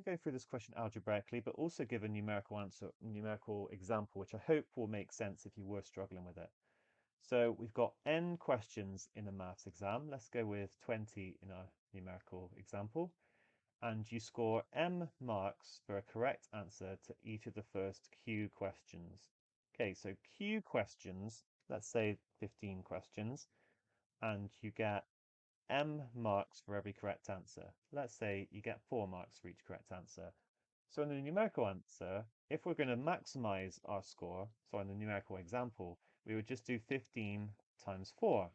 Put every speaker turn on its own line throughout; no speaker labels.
to go through this question algebraically, but also give a numerical example, which I hope will make sense if you were struggling with it. So we've got n questions in a maths exam. Let's go with 20 in our numerical example. And you score m marks for a correct answer to each of the first q questions. Okay, so q questions, let's say 15 questions, and you get m marks for every correct answer. Let's say you get 4 marks for each correct answer. So in the numerical answer, if we're going to maximize our score, so in the numerical example, we would just do 15 times 4.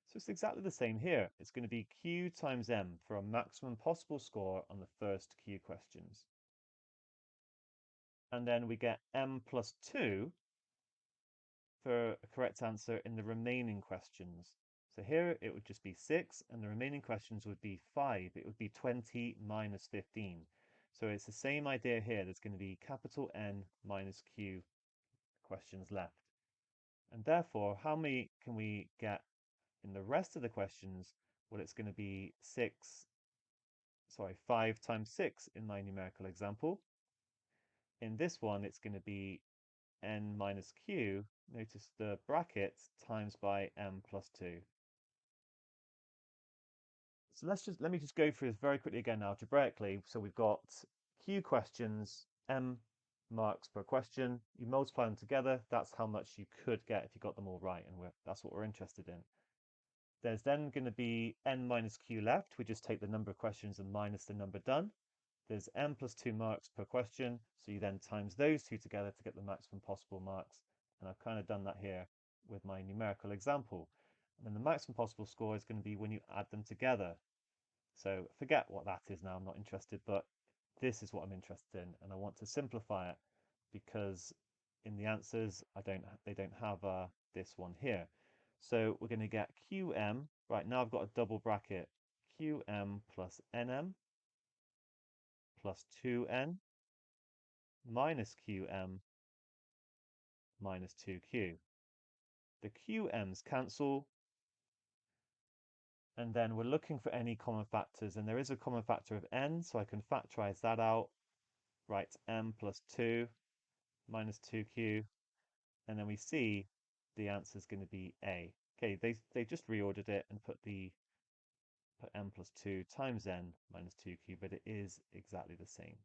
So it's exactly the same here. It's going to be q times m for a maximum possible score on the first q questions. And then we get m plus 2 for a correct answer in the remaining questions. So here it would just be 6, and the remaining questions would be 5. It would be 20 minus 15. So it's the same idea here. There's going to be capital N minus Q questions left. And therefore, how many can we get in the rest of the questions? Well, it's going to be 5 times 6 in my numerical example. In this one, it's going to be N minus Q. Notice the bracket times by M plus 2. So let me just go through this very quickly again algebraically. So we've got Q questions, M marks per question. You multiply them together. That's how much you could get if you got them all right, and that's what we're interested in. There's then going to be N minus Q left. We just take the number of questions and minus the number done. There's M plus 2 marks per question. So you then times those two together to get the maximum possible marks. And I've kind of done that here with my numerical example. And then the maximum possible score is going to be when you add them together. So forget what that is now, I'm not interested, but this is what I'm interested in, and I want to simplify it because in the answers they don't have this one here. So we're going to get QM. Right now I've got a double bracket, QM plus NM plus 2N minus QM minus 2Q. The QM's cancel, and then we're looking for any common factors, and there is a common factor of n, so I can factorize that out. Right, m plus 2 minus 2q, and then we see the answer is going to be A. Okay, they just reordered it and put m plus 2 times n minus 2q, but it is exactly the same.